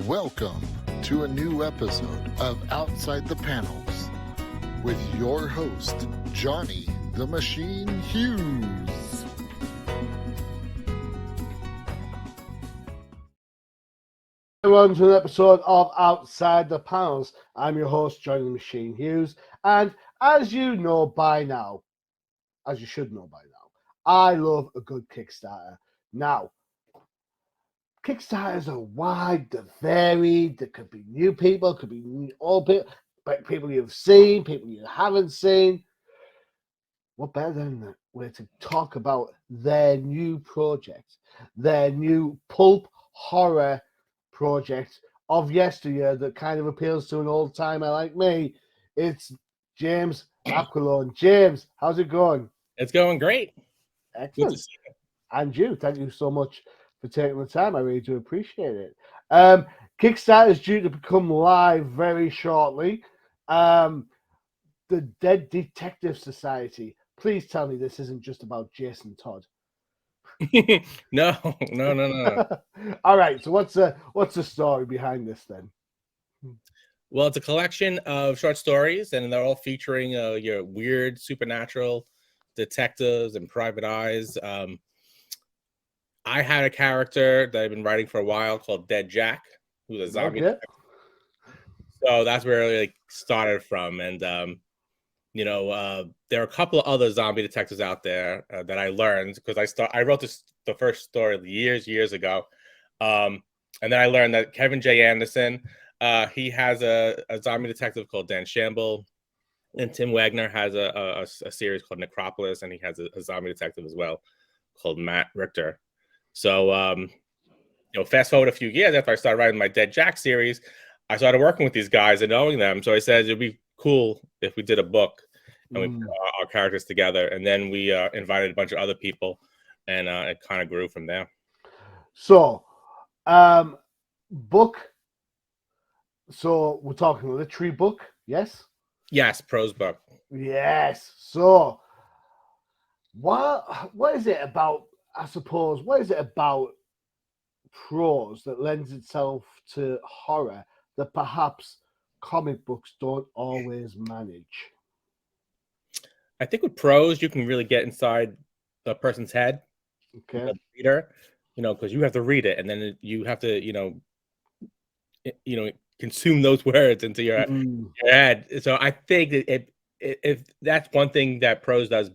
Welcome to a new episode of Outside the Panels with your host, Johnny the Machine Hughes. Everyone, to an episode of Outside the Panels. I'm your host, Johnny the Machine Hughes, and as you know by now, as you should know by now, I love a good Kickstarter. Now, Kickstarters are wide, they're varied, there could be new people, could be old people, but people you've seen, people you haven't seen. What better than we're to talk about their new project, their new pulp horror project of yesteryear that kind of appeals to an old timer like me. It's James Aquilone. James, how's it going? It's going great. Excellent. Good to see you. And you, thank you so much for taking the time. I really do appreciate it. Kickstarter is due to become live very shortly. The Dead Detective Society. Please tell me this isn't just about Jason Todd. No. All right. So what's the story behind this then? Well, it's a collection of short stories, and they're all featuring your weird supernatural detectives and private eyes. I had a character that I've been writing for a while called Dead Jack, who's a zombie. Okay. So that's where it really started from. And there are a couple of other zombie detectives out there that I learned because I wrote the first story years ago, and then I learned that Kevin J. Anderson, he has a zombie detective called Dan Shamble, and Tim Wagner has a series called Necropolis, and he has a zombie detective as well called Matt Richter. So fast forward a few years after I started writing my Dead Jack series, I started working with these guys and knowing them. So I said it'd be cool if we did a book and we put our characters together, and then we invited a bunch of other people, and it kind of grew from there. So, book. So we're talking a literary book, yes? Yes, prose book. Yes. So, what is it about? I suppose what is it about prose that lends itself to horror that perhaps comic books don't always manage? I think with prose, you can really get inside the person's head, Okay. the reader, because you have to read it, and then you have to, consume those words into your head. So I think that if that's one thing that prose does,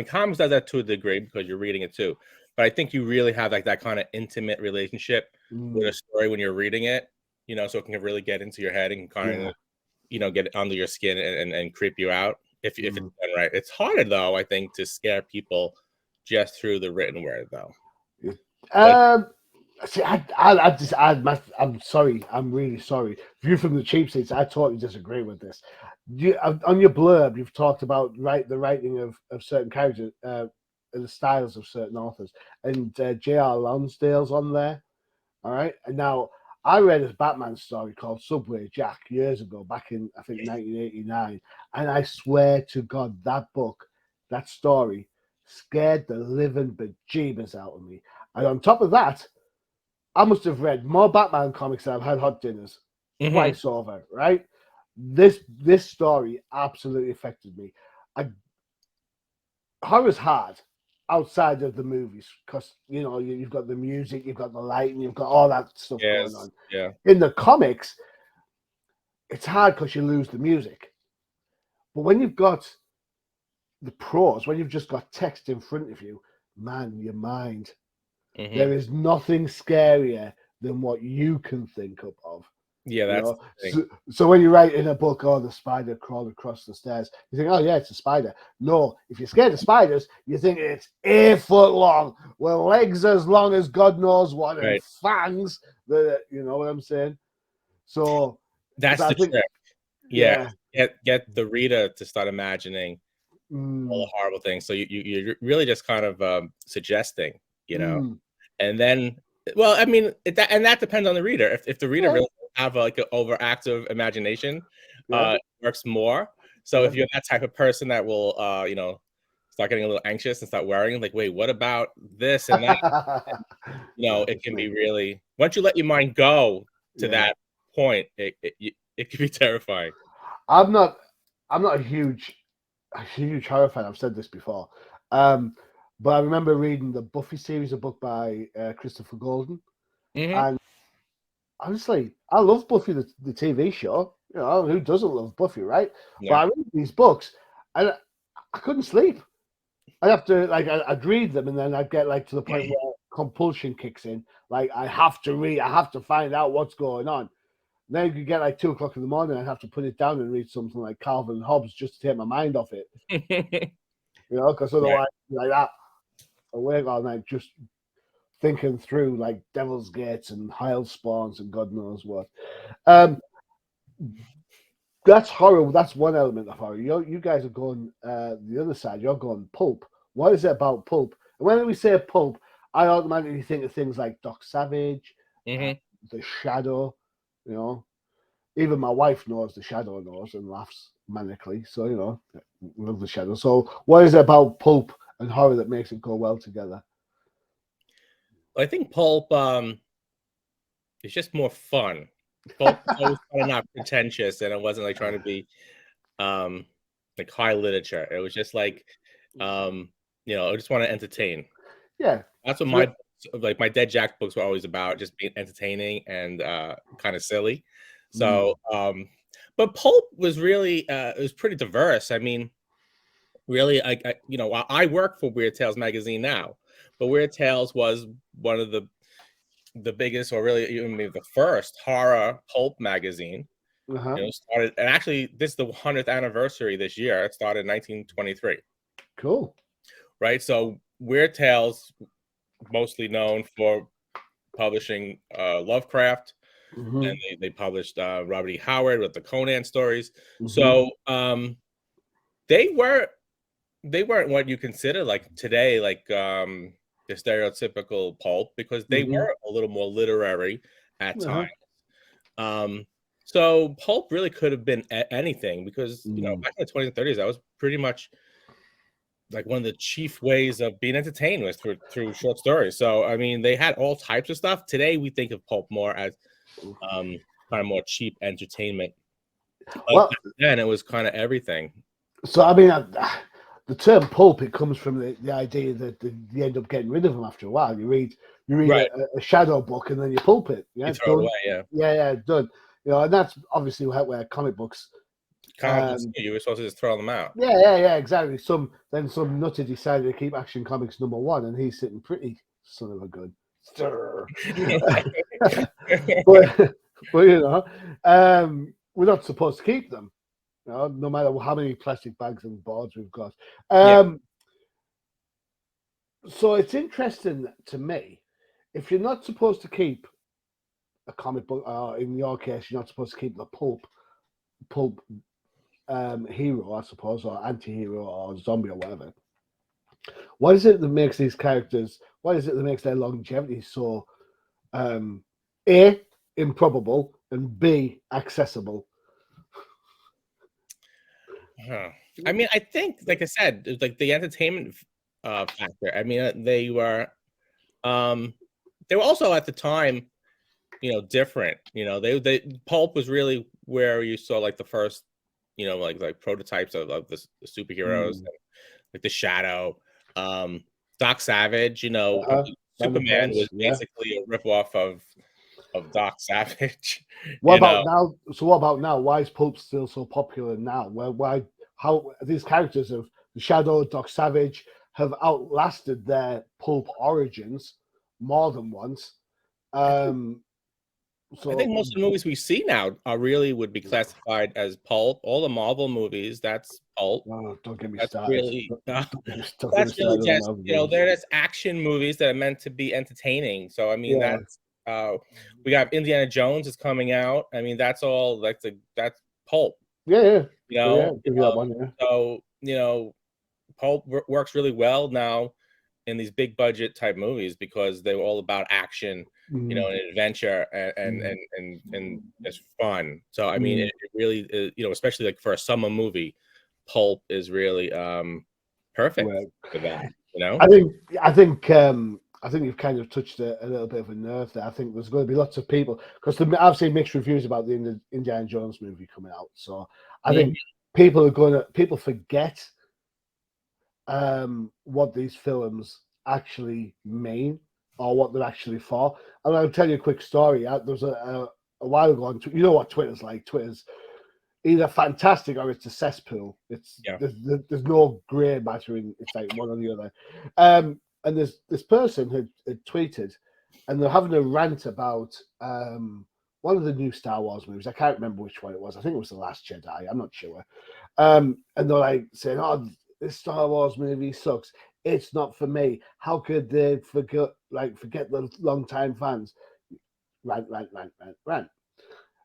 comics does that to a degree because you're reading it too. But I think you really have like that kind of intimate relationship with a story when you're reading it, so it can really get into your head and kind of, get under your skin and creep you out if it's done right. It's harder though, I think, to scare people just through the written word though. See, I'm sorry. I'm really sorry. View from the cheap seats, I totally disagree with this. On your blurb, you've talked about the writing of certain characters, and the styles of certain authors, and J.R. Lonsdale's on there. All right. And now I read a Batman story called Subway Jack years ago, back in I think 1989, and I swear to God that story scared the living bejeebers out of me. And on top of that, I must have read more Batman comics than I've had hot dinners twice over, right? This story absolutely affected me. Horror's hard outside of the movies because, you've got the music, you've got the lighting, you've got all that stuff going on. Yeah. In the comics, it's hard because you lose the music. But when you've got the prose, when you've just got text in front of you, man, your mind... There is nothing scarier than what you can think up of. Yeah, that's so when you write in a book, the spider crawled across the stairs, you think, oh yeah, it's a spider. No, if you're scared of spiders, you think it's 8 foot long, with legs as long as God knows what, and fangs. You know what I'm saying? So that's the trick. Yeah. Get the reader to start imagining all the horrible things. So you're really just kind of suggesting. And then, well, I mean, that depends on the reader. If the reader really have like an overactive imagination, it works more. So if you're that type of person that will, start getting a little anxious and start worrying, like, wait, what about this and that? It can be really, once you let your mind go to that point, it can be terrifying. I'm not a huge horror fan. I've said this before, but I remember reading the Buffy series, a book by Christopher Golden, and honestly, I love Buffy the TV show. You know, who doesn't love Buffy, right? Yeah. But I read these books, and I couldn't sleep. I'd have to I'd read them, and then I'd get to the point where compulsion kicks in. Like I have to read, I have to find out what's going on. And then you get 2 o'clock in the morning, I'd have to put it down and read something like Calvin and Hobbes just to take my mind off it. You know, because otherwise, like that, awake all night just thinking through Devil's Gates and Hyle Spawns and God knows what. That's horror. That's one element of horror. You guys are going the other side. You're going pulp. What is it about pulp? And when we say pulp, I automatically think of things like Doc Savage, The Shadow. You know, even my wife knows The Shadow knows and laughs manically. So we love The Shadow. So what is it about pulp and horror that makes it go well together? I think pulp is just more fun. Pulp was kind of not pretentious, and it wasn't trying to be high literature. It was just I just want to entertain. Yeah, that's what my Dead Jack books were always about, just being entertaining and kind of silly. So but pulp was really it was pretty diverse. I mean, really, I work for Weird Tales magazine now, but Weird Tales was one of the biggest, or really even maybe the first horror pulp magazine. Started, and actually this is the 100th anniversary this year. It started in 1923. Cool. Right, so Weird Tales, mostly known for publishing Lovecraft, and they published Robert E. Howard with the Conan stories. So they weren't what you consider today the stereotypical pulp, because they were a little more literary at times. So pulp really could have been anything, because back in the 20s and 30s, that was pretty much one of the chief ways of being entertained was through short stories. So I mean, they had all types of stuff. Today we think of pulp more as kind of more cheap entertainment. Well, then it was kind of everything. So I mean, the term pulp, it comes from the idea that you end up getting rid of them after a while. You read a Shadow book and then you pulp it. Yeah, you throw it away. Yeah, done. And that's obviously where comic books. You were supposed to just throw them out. Yeah, exactly. Some nutter decided to keep Action Comics #1, and he's sitting pretty son of a gun. but we're not supposed to keep them. No matter how many plastic bags and boards we've got. So it's interesting to me, if you're not supposed to keep a comic book, or in your case, you're not supposed to keep the pulp hero, I suppose, or anti-hero or zombie or whatever. What is it that makes these characters, what is it that makes their longevity so A, improbable, and B, accessible? I mean, I think, like I said, it was the entertainment factor. I mean, they were also at the time, different. They pulp was really where you saw the first, prototypes of the superheroes, and, the Shadow, Doc Savage. Superman was basically a ripoff of Doc Savage. What about now? So what about now? Why is pulp still so popular now? How these characters of the Shadow, Doc Savage have outlasted their pulp origins more than once. So I think most of the movies we see now would be classified as pulp. All the Marvel movies, that's pulp. Oh, don't get me that's started. Really, that's really just they're just action movies that are meant to be entertaining. So I mean, that's we got Indiana Jones is coming out. I mean, that's all that's pulp. Yeah. So pulp works really well now in these big budget type movies, because they were all about action, and adventure and it's fun. So I mean, it really is, especially for a summer movie, pulp is really perfect for that. I think I think you've kind of touched a little bit of a nerve there. I think there's going to be lots of people because I've seen mixed reviews about the Indiana Jones movie coming out. So I think people forget what these films actually mean or what they're actually for. And I'll tell you a quick story. There was a while ago on, you know what Twitter's like. Twitter's either fantastic or it's a cesspool. There's no grey matter in it's like one or the other. And this person had tweeted, and they're having a rant about one of the new Star Wars movies. I can't remember which one it was. I think it was The Last Jedi. I'm not sure. And they're like saying, "Oh, this Star Wars movie sucks. It's not for me. How could they forget the long-time fans?" Rant.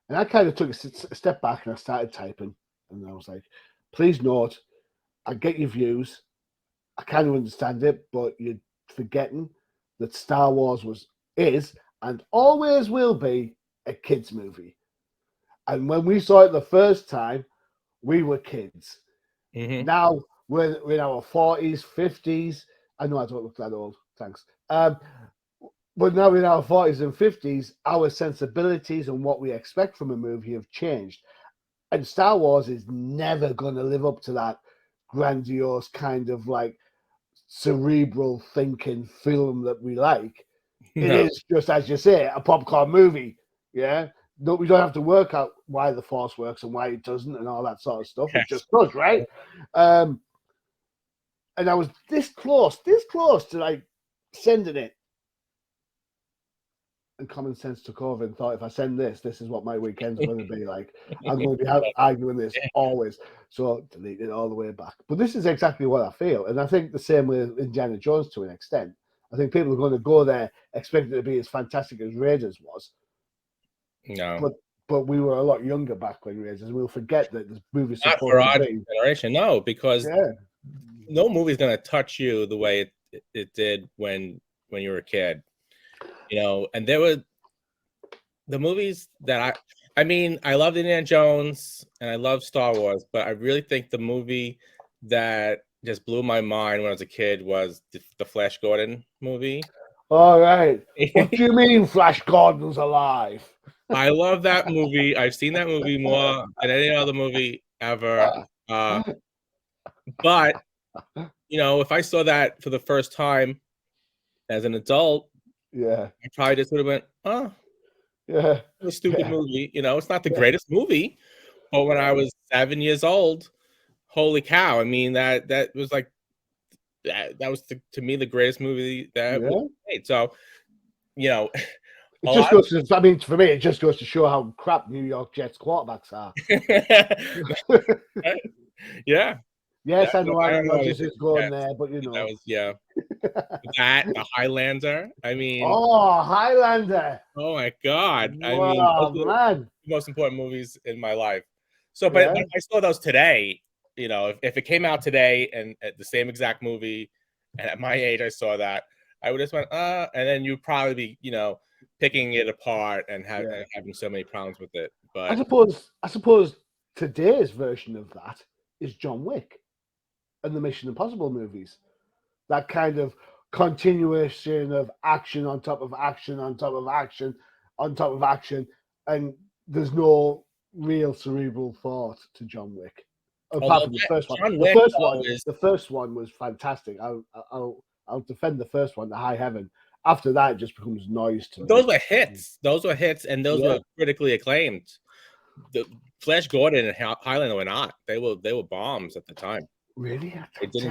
And I kind of took a step back and I started typing, and I was like, "Please note, I get your views. I kind of understand it, but you're forgetting that Star Wars is and always will be a kids' movie. And when we saw it the first time, we were kids. Now we're in our 40s, 50s. I know I don't look that old. Thanks. But now in our 40s and 50s, our sensibilities and what we expect from a movie have changed. And Star Wars is never going to live up to that grandiose kind of like cerebral thinking film that we like. It is just, as you say, a popcorn movie. Yeah. No, we don't have to work out why the Force works and why it doesn't and all that sort of stuff. It just does, right? And I was this close to like sending it. And common sense took over and thought, if I send this is what my weekend's going to be like. I'm going to be arguing this always. So delete it all the way back. But this is exactly what I feel. And I think the same with Indiana Jones to an extent. I think people are going to go there expecting it to be as fantastic as Raiders was. No. But we were a lot younger back when Raiders. We'll forget that this movie's not for our generation. No, because no movie's going to touch you the way it did when you were a kid. You know, and there were the movies that I mean, I loved Indiana Jones and I love Star Wars, but I really think the movie that just blew my mind when I was a kid was the Flash Gordon movie. All right. What do you mean Flash Gordon's alive? I love that movie. I've seen that movie more than any other movie ever. But, you know, if I saw that for the first time as an adult, I probably just would have went, "Oh, yeah, a stupid movie." You know, it's not the greatest movie, but when I was 7 years old, holy cow! I mean, that was like that was to me the greatest movie that was made. So, you know, it just goes to, I mean, for me, it just goes to show how crap New York Jets quarterbacks are. Yeah. Yes, I know Aaron Rodgers is going there, but you know. That was, that, the Highlander. I mean. Oh, Highlander. Oh, my God. Wow, I mean, those are the most important movies in my life. So, but when I saw those today, you know, if it came out today and the same exact movie, and at my age I saw that, I would just went, and then you'd probably be, you know, picking it apart and having so many problems with it. But I suppose today's version of that is John Wick and the Mission Impossible movies. That kind of continuation of action on top of action on top of action on top of action, and there's no real cerebral thought to John Wick. Apart from the first one. The first one was fantastic. I'll defend the first one, The High Heaven. After that, it just becomes noise to me. Those were hits. And those were critically acclaimed. The Flash Gordon and Highlander were not. They were bombs at the time. Really? I just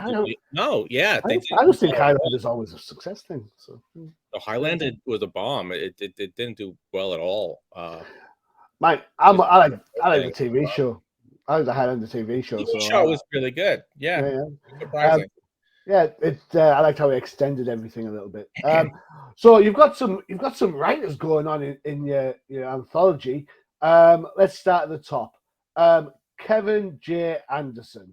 think Highlander is always a success thing. So the Highlander was a bomb. It didn't do well at all. I like the TV show. I like the Highlander TV show. The show was really good. Yeah. Surprising. I liked how it extended everything a little bit. So you've got some writers going on in your anthology. Let's start at the top. Kevin J. Anderson.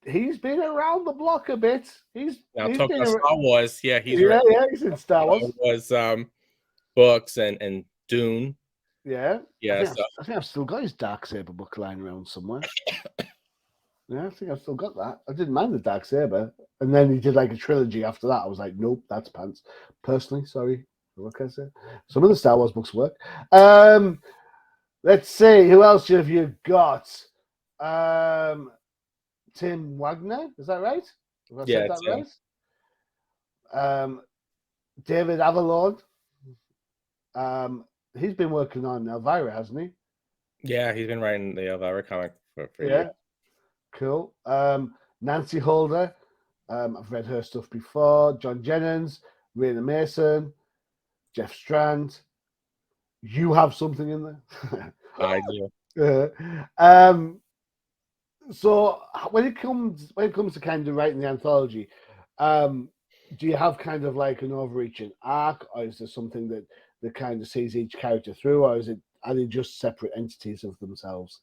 He's been around the block a bit. He's talking about Star Wars. Yeah, he's in Star Wars. Was books and Dune. Yeah. Yeah. I think I've still got his Darksaber book lying around somewhere. Yeah, I think I've still got that. I didn't mind the Dark Saber, and then he did like a trilogy after that. I was like, nope, that's pants. Personally, sorry. What can I say? Some of the Star Wars books work. Let's see, who else have you got? Tim Wagner, is that right? Have I Yeah, said that Tim. right? David Avalon. He's been working on Elvira, hasn't he? Yeah, he's been writing the Elvira comic for years. Yeah, cool. Nancy Holder. I've read her stuff before. John Jennings, Raina Mason, Jeff Strand. You have something in there. I do. So when it comes to kind of writing the anthology, do you have kind of like an overreaching arc, or is there something that kind of sees each character through, or are they just separate entities of themselves?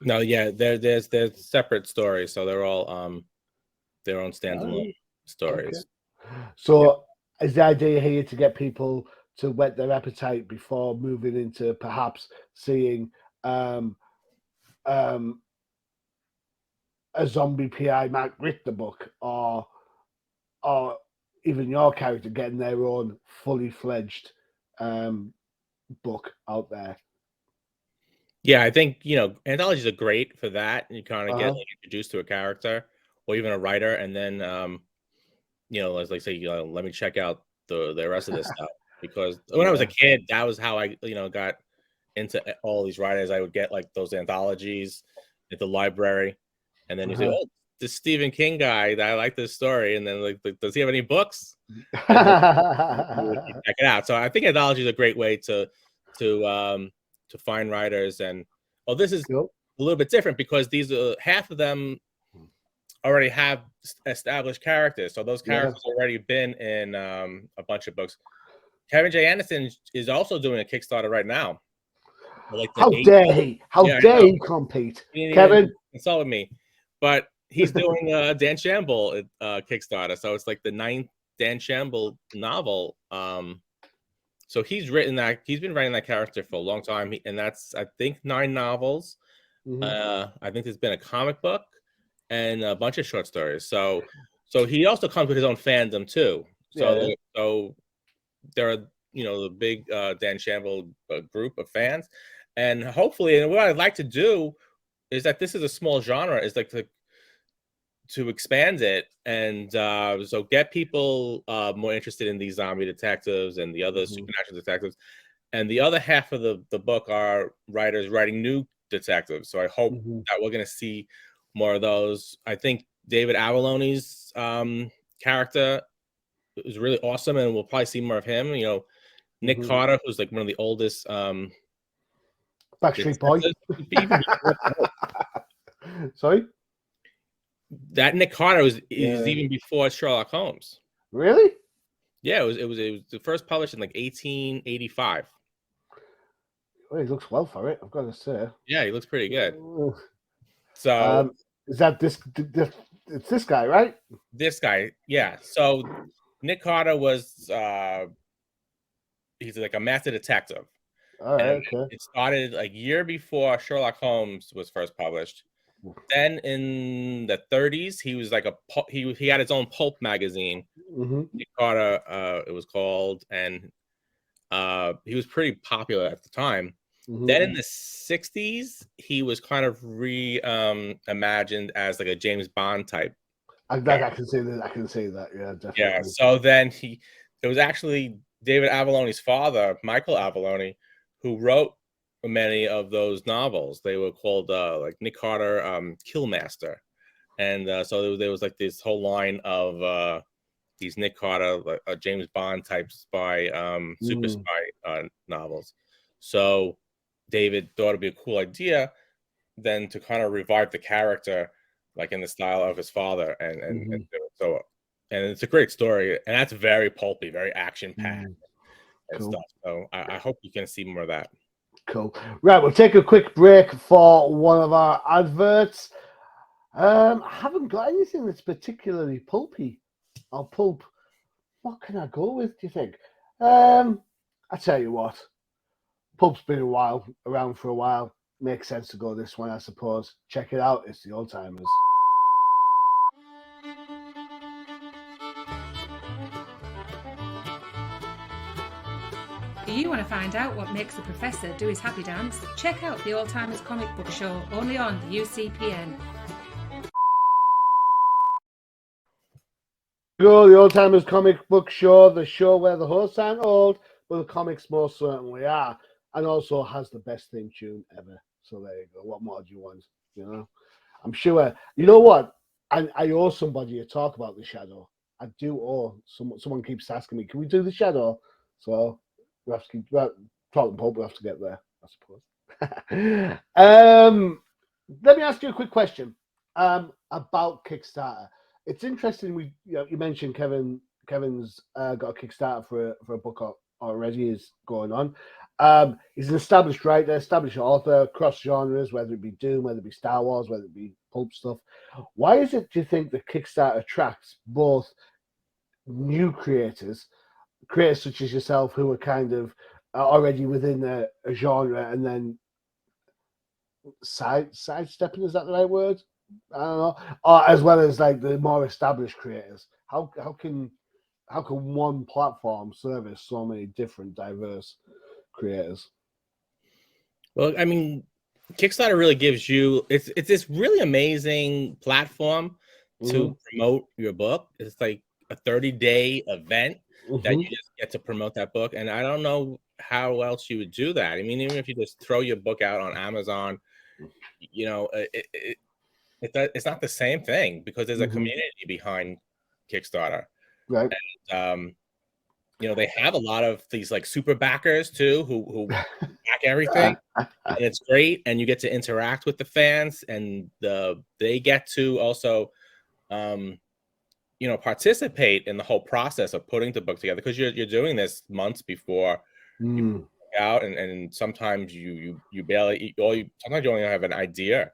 No, yeah, there's separate stories, so they're all their own standalone stories. Okay. So is the idea here to get people to whet their appetite before moving into perhaps seeing a zombie PI Mark Richter book, or even your character getting their own fully fledged book out there? Yeah, I think anthologies are great for that. You kind of get introduced to a character or even a writer, and then as like say, let me check out the rest of this stuff. Because when I was a kid, that was how I got into all these writers. I would get like those anthologies at the library, and then you say, "Oh, this Stephen King guy, I like this story," and then like, does he have any books? And then you check it out. So I think anthology is a great way to find writers. And this is a little bit different because these half of them already have established characters, so those characters already been in a bunch of books. Kevin J. Anderson is also doing a Kickstarter right now. Like How dare he? How dare he compete? Kevin, consult with me, but he's doing a Dan Shamble Kickstarter, so it's like the 9th Dan Shamble novel. So he's been writing that character for a long time, and that's I think 9 novels. I think there's been a comic book and a bunch of short stories. So he also comes with his own fandom too. So there are the big Dan Shamble group of fans, and hopefully, and what I'd like to do is that this is a small genre, is like to expand it and so get people more interested in these zombie detectives and the other supernatural detectives, and the other half of the book are writers writing new detectives. So I hope that we're going to see more of those. I think David Avallone's character is really awesome, and we'll probably see more of him. Nick Carter, who's like one of the oldest Backstreet Boy. Sorry? That Nick Carter is even before Sherlock Holmes. Really? Yeah, it was the first published in like 1885. Well, he looks well for it, I've got to say. Yeah, he looks pretty good. So is that this? It's this guy, right? This guy, yeah. So Nick Carter was he's like a master detective. All right, okay. It started a year before Sherlock Holmes was first published. Then in the 30s, he was like he had his own pulp magazine. Nick Carter, it was called, and he was pretty popular at the time. Then in the 60s, he was kind of imagined as like a James Bond type. I can see that. I can see that. Yeah, definitely. Yeah. So then it was actually David Avallone's father, Michael Avallone, who wrote many of those novels. They were called like Nick Carter Killmaster, and so there was like this whole line of these Nick Carter James Bond type spy super spy novels. So David thought it'd be a cool idea then to kind of revive the character like in the style of his father, and so it's a great story, and that's very pulpy, very action packed and stuff. So I hope you can see more of that. Cool. Right, we'll take a quick break for one of our adverts. I haven't got anything that's particularly pulpy or pulp. What can I go with, do you think? I tell you what, pulp's been around for a while. makes sense to go this one, I suppose. Check it out. It's the Old Timers. Do you want to find out what makes the professor do his happy dance? Check out the Old Timers Comic Book Show, only on the UCPN. Go, the Old Timers Comic Book Show, the show where the hosts aren't old, but the comics most certainly are, and also has the best theme tune ever. So there you go. What more do you want? You know, I'm sure. You know what? I owe somebody a talk about the Shadow. I do owe someone keeps asking me, can we do the Shadow? So we have to keep talking pulp. We have to get there, I suppose. Let me ask you a quick question about Kickstarter. It's interesting. You mentioned Kevin's got a Kickstarter for a book already is going on. He's an established writer, established author, cross genres, whether it be Doom, whether it be Star Wars, whether it be pulp stuff. Why is it, do you think, that Kickstarter attracts both new creators such as yourself who are kind of already within a genre, and then sidestepping, is that the right word? I don't know. Or as well as like the more established creators. How can one platform service so many different diverse creators? Well, I mean, Kickstarter really gives you it's this really amazing platform to promote your book. It's like a 30-day event that you just get to promote that book. And I don't know how else you would do that. I mean, even if you just throw your book out on Amazon, you know, it's not the same thing because there's a community behind Kickstarter. Right. And, you know, they have a lot of these like super backers too who back everything. And it's great. And you get to interact with the fans, and they get to also you know, participate in the whole process of putting the book together, because you're doing this months before you put out, and sometimes you barely sometimes you only have an idea.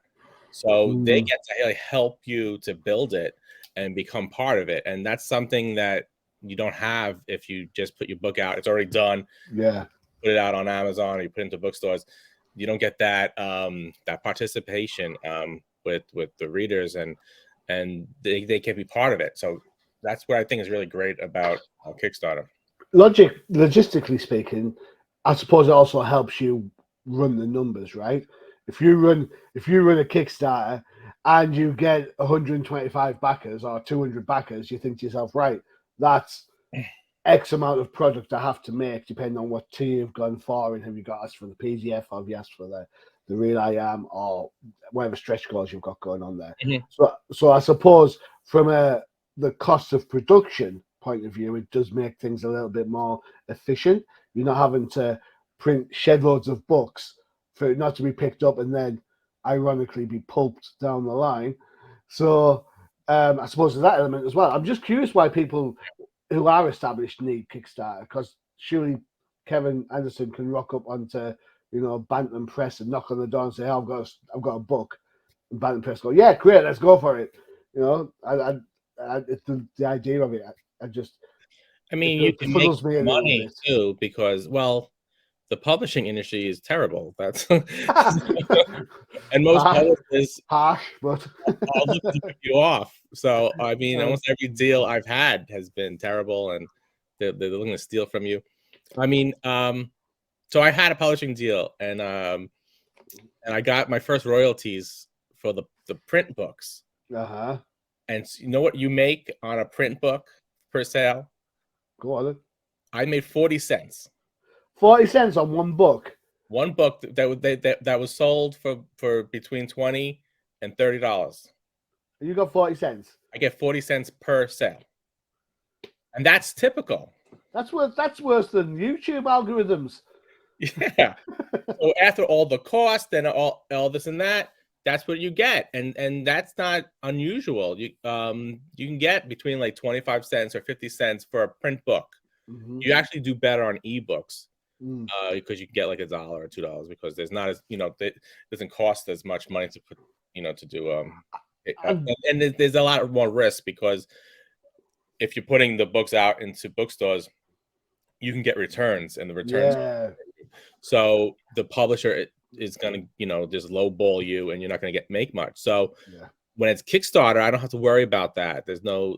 So they get to really help you to build it and become part of it. And that's something that you don't have if you just put your book out. It's already done. Yeah. Put it out on Amazon or you put it into bookstores. You don't get that that participation with the readers, and they can be part of it. So that's what I think is really great about Kickstarter. Logistically speaking, I suppose it also helps you run the numbers, right? If you run a Kickstarter and you get 125 backers or 200 backers, you think to yourself, right, that's X amount of product I have to make, depending on what tier you've gone for, and have you got asked for the PDF, or have you asked for the Real I Am, or whatever stretch goals you've got going on there. So I suppose from the cost of production point of view, it does make things a little bit more efficient. You're not having to print shed loads of books for it not to be picked up and then ironically be pulped down the line. So I suppose there's that element as well. I'm just curious why people who are established need Kickstarter, because surely Kevin Anderson can rock up onto, you know, Bantam Press and knock on the door and say, oh, I've got a book, and Bantam Press go, yeah, great, let's go for it. You know, it's the idea of it. I mean, you can make money too, because, well, the publishing industry is terrible. That's and most publishers harsh, but are looking to pick you off. So I mean, almost every deal I've had has been terrible, and they're looking to steal from you. I mean, so I had a publishing deal, and I got my first royalties for the print books. And you know what you make on a print book per sale? Go on then. I made 40 cents. 40 cents on one book. One book that was sold for between $20 and $30. You got 40 cents. I get 40 cents per sale, and that's typical. That's worse than YouTube algorithms. Yeah. So after all the cost and all this and that, that's what you get, and that's not unusual. You can get between like 25 cents or 50 cents for a print book. You actually do better on ebooks. Because you can get like $1 or $2, because there's not as, you know, it doesn't cost as much money to put, you know, to do and there's a lot more risk, because if you're putting the books out into bookstores, you can get returns, and the returns. Yeah. So the publisher is gonna, just lowball you, and you're not gonna make much. So Yeah. when it's Kickstarter, I don't have to worry about that. There's no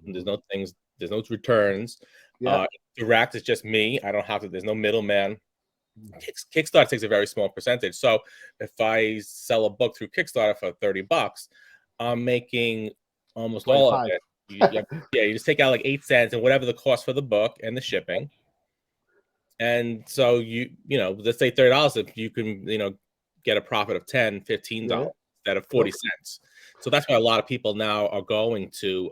things, there's no returns. Yeah. Direct is just me. I don't have to. There's no middleman. Kickstarter takes a very small percentage. So if I sell a book through Kickstarter for $30, I'm making almost all of 25. it. You just take out like 8 cents and whatever the cost for the book and the shipping. And so let's say $30, if you can, get a profit of $10, $15 instead of 40 cents. So that's why a lot of people now are going to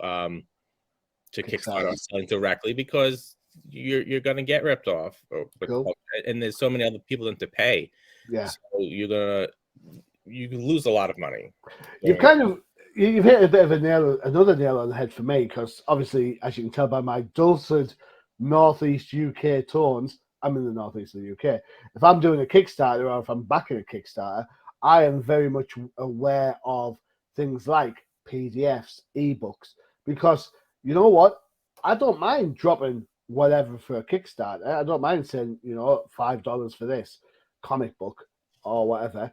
Kickstarter and selling directly, because you're going to get ripped off, and there's so many other people to pay. Yeah. So you can lose a lot of money. You've hit a bit of another nail on the head for me, because obviously, as you can tell by my dulcet northeast UK tones, I'm in the northeast of the UK. If I'm doing a Kickstarter or if I'm backing a Kickstarter, I am very much aware of things like PDFs, ebooks, because you know what? I don't mind dropping whatever for a Kickstarter. I don't mind saying, $5 for this comic book or whatever.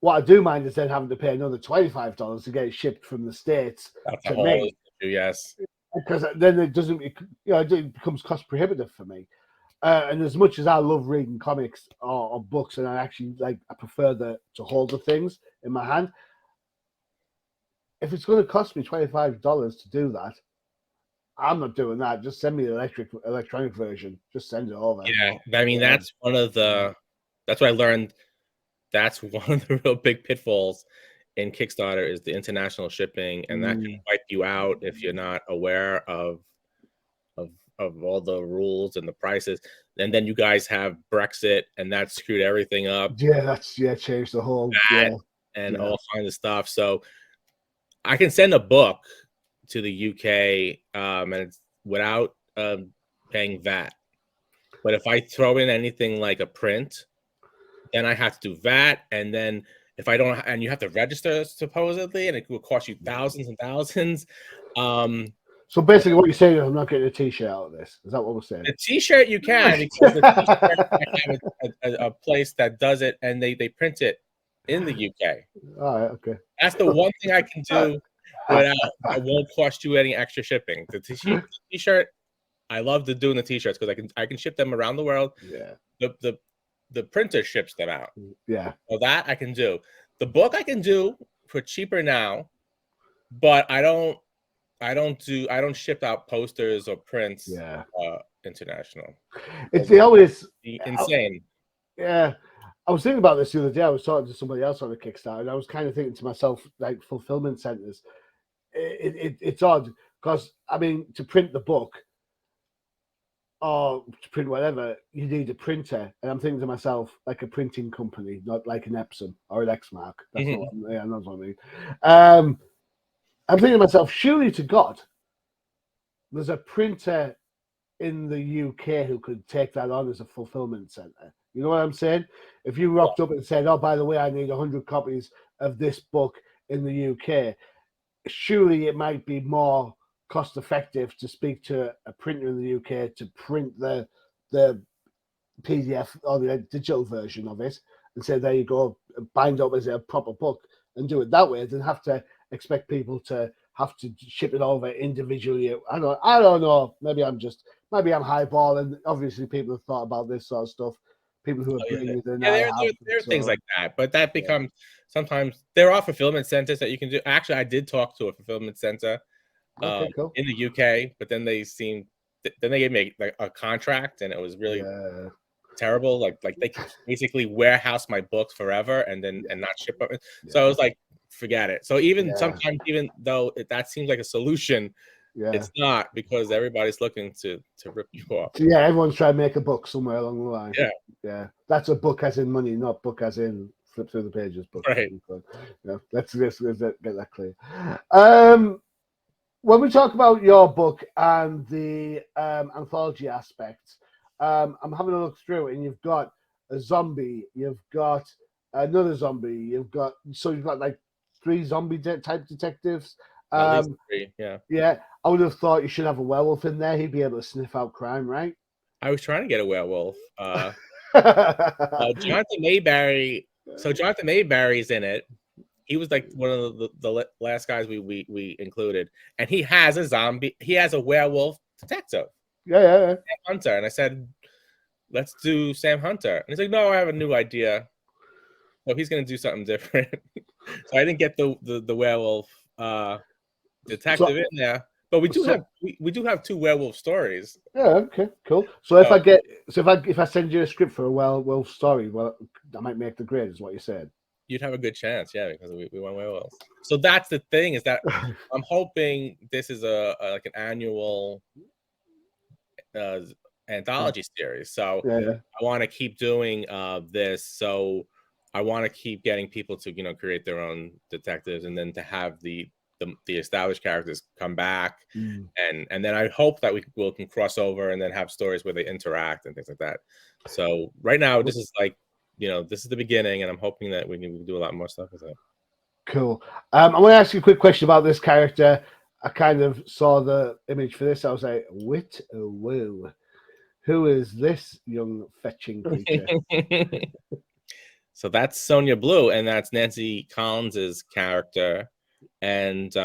What I do mind is then having to pay another $25 to get it shipped from the States to me. Yes. Because then it doesn't, it becomes cost prohibitive for me. And as much as I love reading comics or books, and I prefer to hold the things in my hand, if it's going to cost me $25 to do that, I'm not doing that. Just send me the electronic version. Just send it over. Yeah, I mean, that's one of the. That's what I learned. That's one of the real big pitfalls in Kickstarter is the international shipping, and that can wipe you out if you're not aware of all the rules and the prices. And then you guys have Brexit, and that screwed everything up. Yeah, changed the whole all kinds of stuff. So I can send a book to the UK and it's without paying VAT. But if I throw in anything like a print, then I have to do VAT, and then if I don't, and you have to register supposedly, and it will cost you thousands and thousands. So basically, what you're saying is I'm not getting a T-shirt out of this. Is that what we're saying? The T-shirt you can, because the T-shirt I have a place that does it, and they print it in the UK. All right, okay. That's the one thing I can do without it won't cost you any extra shipping. The T-shirt, I love doing the T-shirts because I can ship them around the world. Yeah. The printer ships them out. Yeah. So that I can do. The book I can do for cheaper now, but I don't ship out posters or prints. Yeah. International. It's always insane. Yeah. I was thinking about this the other day. I was talking to somebody else on the Kickstarter, and I was kind of thinking to myself, like fulfillment centers. It's odd because to print the book or to print whatever, you need a printer, and I'm thinking to myself, like a printing company, not like an Epson or an Exmark. That's not what I mean. I'm thinking to myself, surely to God, there's a printer in the UK who could take that on as a fulfillment center. You know what I'm saying? If you rocked up and said, "Oh, by the way, I need 100 copies of this book in the UK," surely it might be more cost effective to speak to a printer in the UK to print the PDF or the digital version of it and say, "There you go, bind up as a proper book," and do it that way, than have to expect people to have to ship it over individually. I don't know. Maybe I'm highballing. Obviously, people have thought about this sort of stuff. People who are bringing it in. There are things like that, but that becomes sometimes there are fulfillment centers that you can do. Actually, I did talk to a fulfillment center cool. in the UK, but then they gave me like a contract, and it was really terrible. Like they basically warehouse my books forever and not ship them. So I was like, forget it. So sometimes, even though that seems like a solution, it's not, because everybody's looking to rip you off. Yeah, everyone's trying to make a book somewhere along the line. Yeah. That's a book as in money, not book as in flip through the pages book. Right. Let's get that clear. When we talk about your book and the anthology aspects, I'm having a look through it, and you've got a zombie, you've got another zombie, you've got like 3 zombie type detectives. At least 3, yeah. Yeah, I would have thought you should have a werewolf in there. He'd be able to sniff out crime, right? I was trying to get a werewolf. Jonathan Mayberry So Jonathan Mayberry's in it. He was like one of the last guys we included, and he has a werewolf detective. Yeah. Sam Hunter. And I said, let's do Sam Hunter. And he's like, no, I have a new idea. So he's gonna do something different. So I didn't get the werewolf detective in there. But we do have 2 werewolf stories. Yeah, okay, cool. So if I send you a script for a werewolf story, well, I might make the grade, is what you said. You'd have a good chance, yeah, because we want werewolves. So that's the thing, is that I'm hoping this is a like an annual anthology series. So I want to keep doing this. So I want to keep getting people to create their own detectives, and then to have the established characters come back, and then I hope that we can cross over and then have stories where they interact and things like that. So right now, this is like, this is the beginning, and I'm hoping that we can do a lot more stuff with it. Cool. I want to ask you a quick question about this character. I kind of saw the image for this. I was like, "Wit a woo. Who is this young fetching creature?" So that's Sonia Blue, and that's Nancy Collins's character. And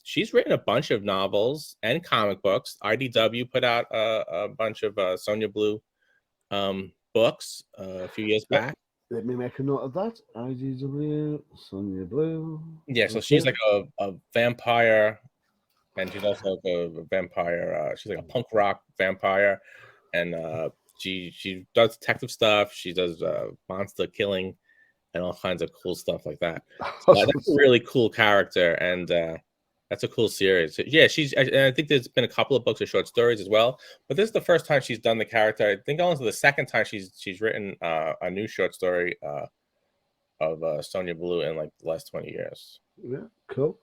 she's written a bunch of novels and comic books. IDW put out a bunch of Sonia Blue books a few years back. Let me make a note of that. IDW, Sonia Blue. Yeah, so she's like a vampire, and she's also like a vampire. She's like a punk rock vampire, and she does detective stuff. She does monster killing and all kinds of cool stuff like that. So that's a really cool character, and that's a cool series. So, yeah, I think there's been a couple of books of short stories as well, but this is the first time she's done the character. I think also the second time she's written a new short story of Sonia Blue in like the last 20 years. Yeah, cool.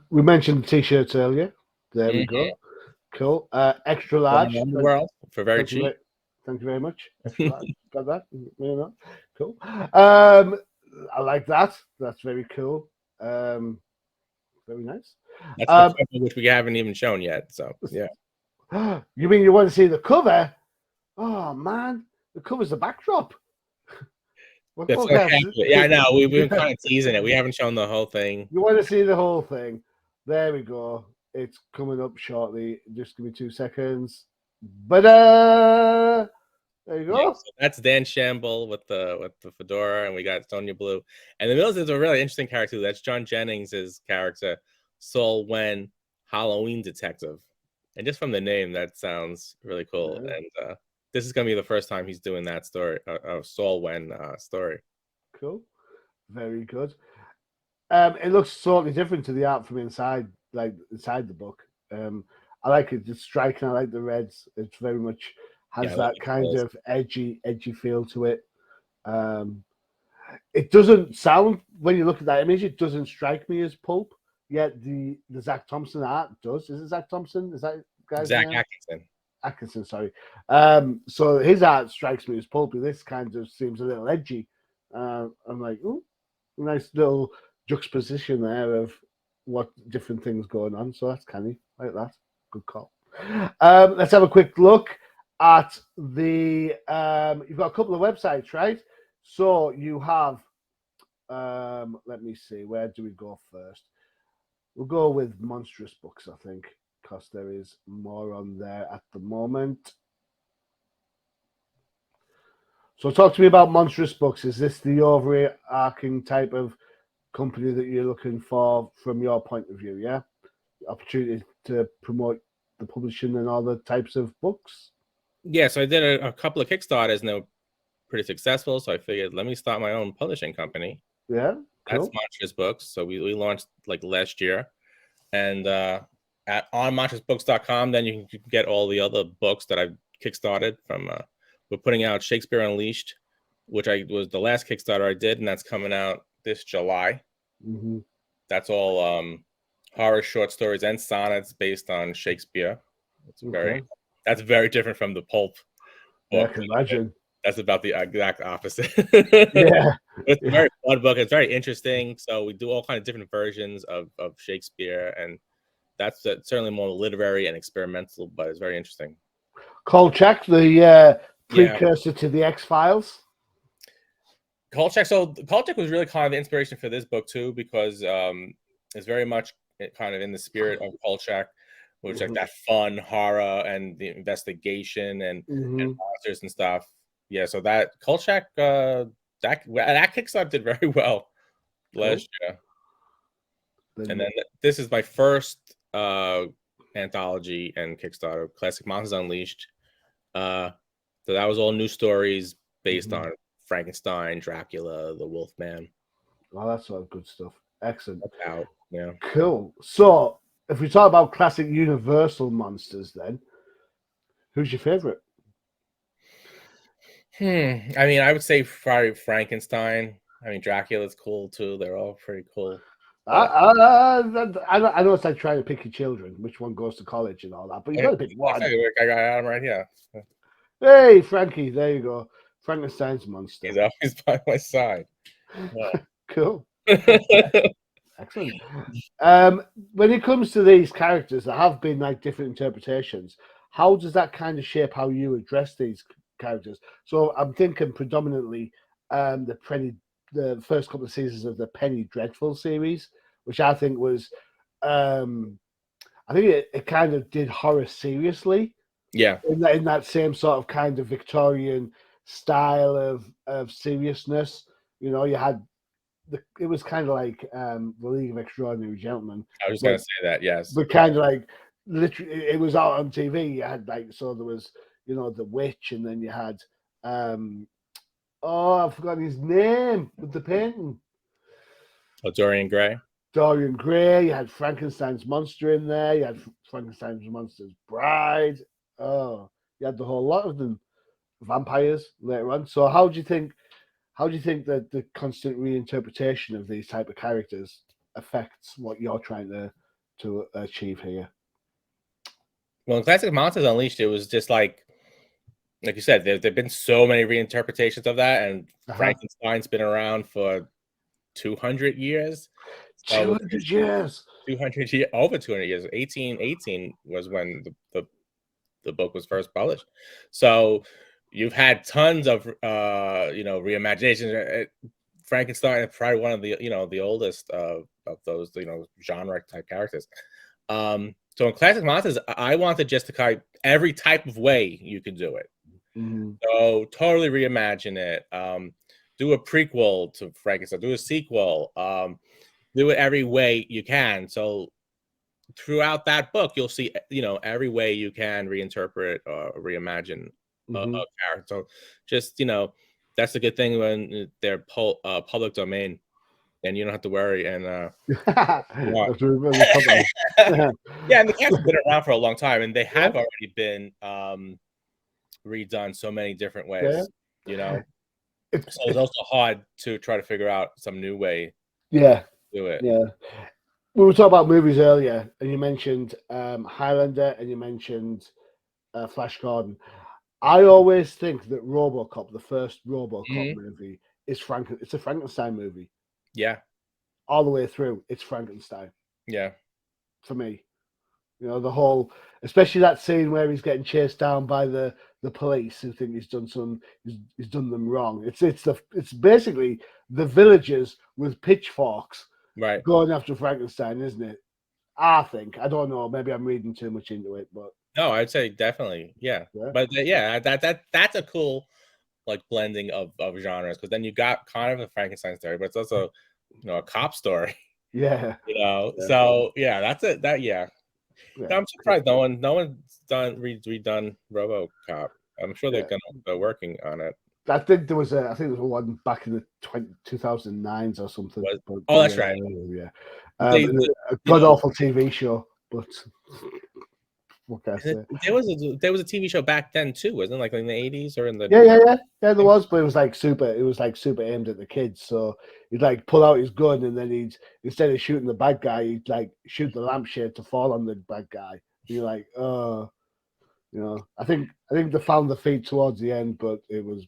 We mentioned the t-shirts earlier. There we go. Cool. Extra large. World for very cheap. Thank you very much. Got that. Cool. I like that. That's very cool. Very nice. That's the cover, which we haven't even shown yet. So yeah. You mean you want to see the cover? Oh man, the cover's the backdrop. Yeah, I know. We've been kind of teasing it. We haven't shown the whole thing. You want to see the whole thing? There we go. It's coming up shortly. Just give me 2 seconds. But there you go. Yeah, so that's Dan Shamble with the fedora, and we got Sonia Blue. And the middle is a really interesting character. That's John Jennings' character, Saul Wen, Halloween detective. And just from the name, that sounds really cool. Yeah. And this is going to be the first time he's doing that story, Saul Wen story. Cool. Very good. It looks totally different to the art from inside, like inside the book. I like it. It's striking. I like the reds. It's very much has that kind of edgy feel to it. It doesn't sound, when you look at that image, it doesn't strike me as pulp. Yet the Zach Thompson art does. Is it Zach Thompson? Is that guy's Zach name? Atkinson, sorry. So his art strikes me as pulpy. This kind of seems a little edgy. I'm like, oh, nice little juxtaposition there of what different things going on. So that's canny, like that. Good call. Let's have a quick look at the. You've got a couple of websites, right? So you have. Let me see. Where do we go first? We'll go with Monstrous Books, I think, because there is more on there at the moment. So talk to me about Monstrous Books. Is this the overarching type of company that you're looking for from your point of view? Yeah, opportunity to promote the publishing and all the types of books. Yeah, so I did a couple of Kickstarters and they were pretty successful. So I figured, let me start my own publishing company. Yeah, cool. That's Monstrous Books. So we launched like last year, and on monstrousbooks.com, then you can get all the other books that I've kickstarted from. We're putting out Shakespeare Unleashed, which was the last Kickstarter I did, and that's coming out this July. Mm-hmm. That's all horror short stories and sonnets based on Shakespeare. That's very different from the pulp book. Yeah, I can imagine. That's about the exact opposite. Yeah. It's a very fun book. It's very interesting. So we do all kinds of different versions of Shakespeare, and that's certainly more literary and experimental, but it's very interesting. Kolchak, the precursor to the X-Files. Kolchak. So Kolchak was really kind of the inspiration for this book too, because it's very much kind of in the spirit of Kolchak, which like that fun horror and the investigation and monsters and stuff. Yeah, so that Kolchak, that Kickstarter did very well last year. And then this is my first anthology and Kickstarter, Classic Monsters Unleashed. So that was all new stories based on Frankenstein, Dracula, the Wolfman. Oh, that's all good stuff. Excellent. Yeah. Cool. So, if we talk about classic Universal monsters, then who's your favorite? I mean, I would say probably Frankenstein. I mean, Dracula's cool too. They're all pretty cool. I know it's like trying to pick your children, which one goes to college and all that, but you got to pick one. I got Adam right here. Hey, Frankie, there you go. Frankenstein's monster. He's always by my side. Yeah. Cool. Excellent. When it comes to these characters, there have been like different interpretations. How does that kind of shape how you address these characters? So I'm thinking predominantly the first couple of seasons of the Penny Dreadful series, which I think was, I think it kind of did horror seriously. Yeah. In that same sort of kind of Victorian style of seriousness. You know, you had it was kind of like the League of Extraordinary Gentlemen. I was going to say that, yes. But kind of like literally, it was out on TV. You had like, so there was, you know, the witch, and then you had I've forgotten his name with the painting. Oh, Dorian Gray. Dorian Gray. You had Frankenstein's monster in there. You had Frankenstein's monster's bride. Oh, you had the whole lot of them. Vampires later on. So how do you think that the constant reinterpretation of these type of characters affects what you're trying to achieve here? Well, in Classic Monsters Unleashed, it was just like you said, there've been so many reinterpretations of that, and Frankenstein's been around for 200 years. 200 years. 200 years, over 200 years. 1818 was when the book was first published. So you've had tons of reimaginations. Frankenstein is probably one of the oldest of those genre type characters. So in Classic Monsters, I wanted just to kind of every type of way you could do it. So totally reimagine it. Do a prequel to Frankenstein. Do a sequel. Do it every way you can. So throughout that book, you'll see every way you can reinterpret or reimagine a character. So just that's a good thing when they're public domain, and you don't have to worry. And yeah, and the characters have been around for a long time, and they have already been redone so many different ways. So it's also hard to try to figure out some new way. To do it. Yeah. We were talking about movies earlier, and you mentioned Highlander, and you mentioned Flash Gordon. I always think that RoboCop, the first RoboCop movie, it's a Frankenstein movie. Yeah. All the way through, it's Frankenstein. Yeah. For me. The whole, especially that scene where he's getting chased down by the police who think he's done them wrong. It's basically the villagers with pitchforks going after Frankenstein, isn't it? I think. I don't know. Maybe I'm reading too much into it, but no, I'd say definitely, yeah. But that's a cool blending of genres, because then you got kind of a Frankenstein story, but it's also a cop story. Yeah. So yeah, that's it. No, I'm surprised no one's redone RoboCop. I'm sure they're working on it. I think there was one back in the 2009s or something. That's right. Yeah. A god-awful TV show, but what can I say? There was a TV show back then too, wasn't it? Like in the 80s or in the Yeah, there was, but it was super aimed at the kids. So he'd pull out his gun, and then instead of shooting the bad guy, he'd shoot the lampshade to fall on the bad guy. And you're like, oh, I think they found the feet towards the end, but it was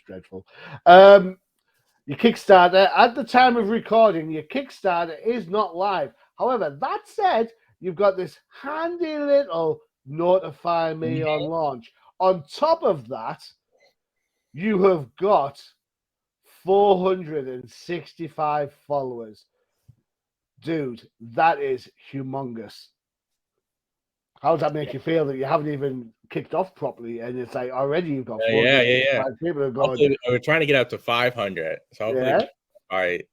dreadful. Your Kickstarter, at the time of recording, your Kickstarter is not live. However, that said, you've got this handy little notify me on launch. On top of that, you have got 465 followers. Dude, that is humongous. How does that make you feel that you haven't even kicked off properly, and it's like already you've got 465 people are going? Hopefully, we're trying to get up to 500, so hopefully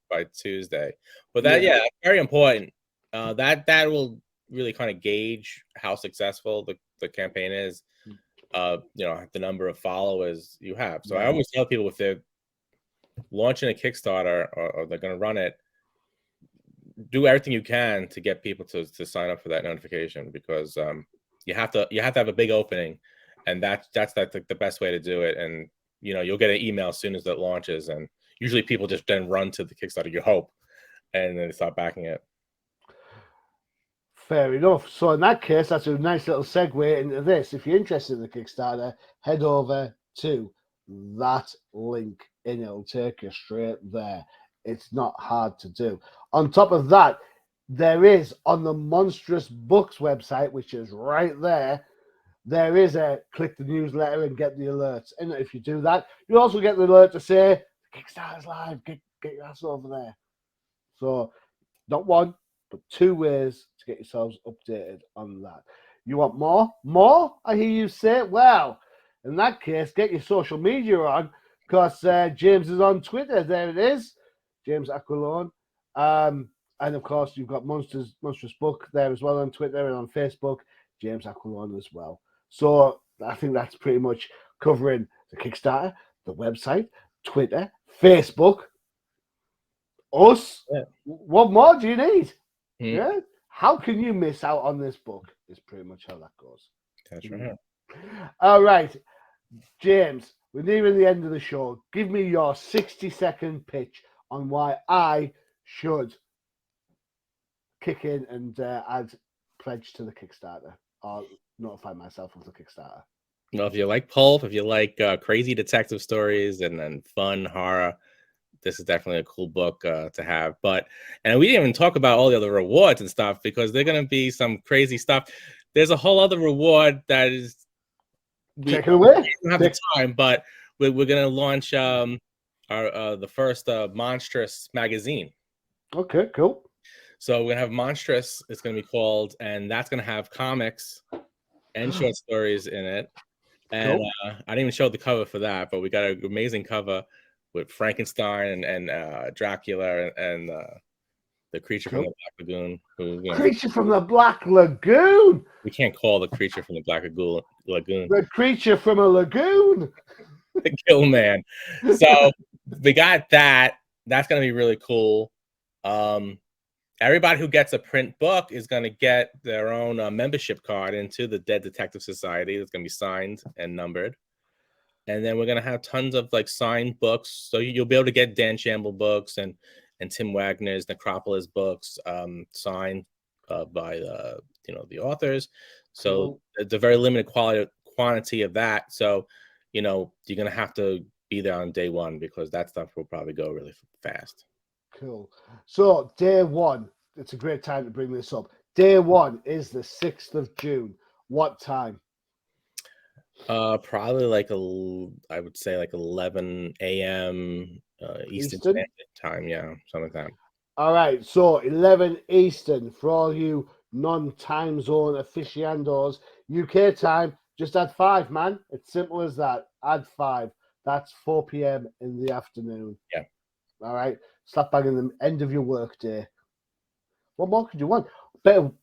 by Tuesday. But that that's very important. That will really kind of gauge how successful the campaign is. The number of followers you have. So I always tell people if they're launching a Kickstarter or they're going to run it, do everything you can to get people to sign up for that notification, because you have to have a big opening, and that's the best way to do it. And you'll get an email as soon as that launches, and usually people just then run to the Kickstarter, you hope, and then they start backing it. Fair enough. So in that case, that's a nice little segue into this. If you're interested in the Kickstarter, head over to that link and it'll take you straight there. It's not hard to do. On top of that, there is on the Monstrous Books website, which is right there, there is a click the newsletter and get the alerts. And if you do that, you also get the alert to say Kickstarter's live, get your ass over there. So not one, but 2 ways to get yourselves updated on that. You want more? More? I hear you say. Well, in that case, get your social media on, because James is on Twitter. There it is. James Aquilone. And of course, you've got Monstrous Book there as well on Twitter, and on Facebook, James Aquilone as well. So I think that's pretty much covering the Kickstarter, the website, Twitter, Facebook, us. Yeah. What more do you need? Yeah. How can you miss out on this book? Is pretty much how that goes. That's right. All right, James, we're nearing the end of the show. Give me your 60-second pitch on why I should kick in and add pledge to the Kickstarter or notify myself of the Kickstarter. Well, if you like pulp, if you like crazy detective stories and fun horror, this is definitely a cool book to have. And we didn't even talk about all the other rewards and stuff, because they're going to be some crazy stuff. There's a whole other reward that is... Take it away. We don't have the time, but we're going to launch the first Monstrous magazine. Okay, cool. So we're going to have Monstrous, it's going to be called, and that's going to have comics and short stories in it. And cool. I didn't even show the cover for that, but we got an amazing cover with Frankenstein and Dracula and the creature from the Black Lagoon. Creature from the Black Lagoon? We can't call the creature from the Black Lagoon. The creature from a lagoon. The Kill Man. So we got that. That's going to be really cool. Everybody who gets a print book is going to get their own membership card into the Dead Detective Society. That's going to be signed and numbered. And then we're going to have tons of signed books. So you'll be able to get Dan Shamble books and Tim Wagner's Necropolis books signed by the authors. So it's a very limited quantity of that. So, you're going to have to be there on day one, because that stuff will probably go really fast. Cool. So day one, it's a great time to bring this up. Day one is the 6th of June. What time? Probably I would say 11 a.m. Eastern Standard Time. Yeah, something like that. All right. So 11 Eastern for all you non-time zone aficionados. UK time, just add 5, man. It's simple as that. Add 5. That's 4 p.m. in the afternoon. Yeah. All right. Slap bang in the end of your work day. What more could you want?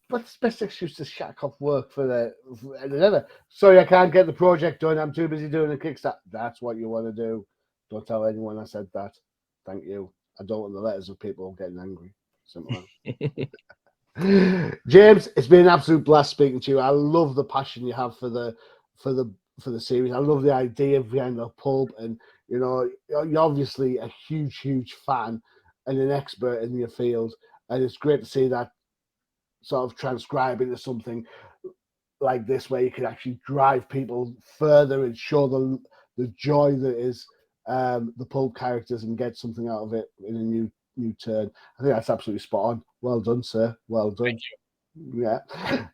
What's the best excuse to shack off work for another? Sorry, I can't get the project done. I'm too busy doing a Kickstarter. That's what you want to do. Don't tell anyone I said that. Thank you. I don't want the letters of people getting angry. Simple. James, it's been an absolute blast speaking to you. I love the passion you have for the series. I love the idea behind the pulp, and you're obviously a huge fan and an expert in your field, and it's great to see that sort of transcribe into something like this, where you can actually drive people further and show them the joy that is the pulp characters, and get something out of it in a new turn. I think that's absolutely spot on. Well done, sir. Well done. Thank you. Yeah.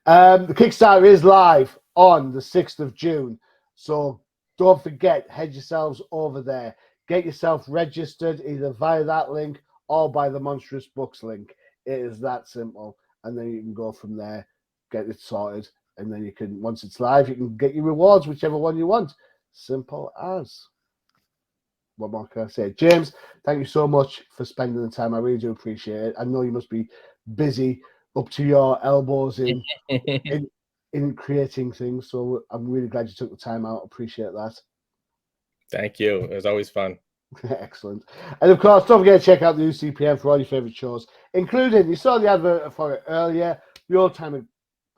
The Kickstarter is live on the 6th of June. So don't forget, head yourselves over there. get yourself registered either via that link or by the Monstrous Books link. It is that simple. And then you can go from there, get it sorted. And then you can, once it's live, you can get your rewards, whichever one you want. Simple as. What more can I say? James, thank you so much for spending the time. I really do appreciate it. I know you must be busy up to your elbows in creating things. So I'm really glad you took the time out. Appreciate that. Thank you. It was always fun. Excellent. And of course, don't forget to check out the UCPN for all your favorite shows, including, you saw the advert for it earlier, the Old Timers,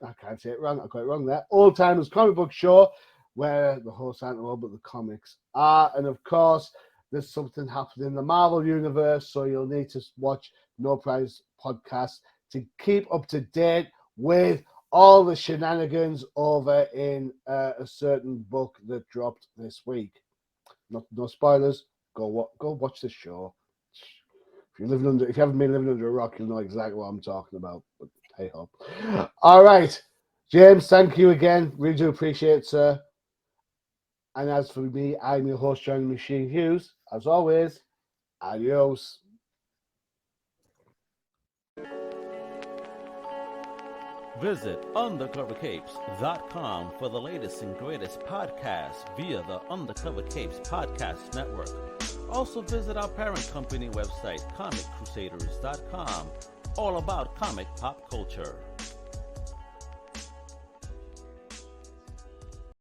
I can't say it wrong, I got it wrong there, Old Timers Comic Book Show, where the hosts aren't all but the comics are. And of course, there's something happening in the Marvel universe, so you'll need to watch No Prize Podcast to keep up to date with all the shenanigans over in a certain book that dropped this week. No spoilers. Go watch the show. If you haven't been living under a rock, you'll know exactly what I'm talking about. But hey ho. All right, James, thank you again. Really do appreciate it, sir. And as for me, I'm your host, Johnny Machine Hughes. As always, adios. Visit undercovercapes.com for the latest and greatest podcasts via the Undercover Capes Podcast Network. Also visit our parent company website, comiccrusaders.com, all about comic pop culture.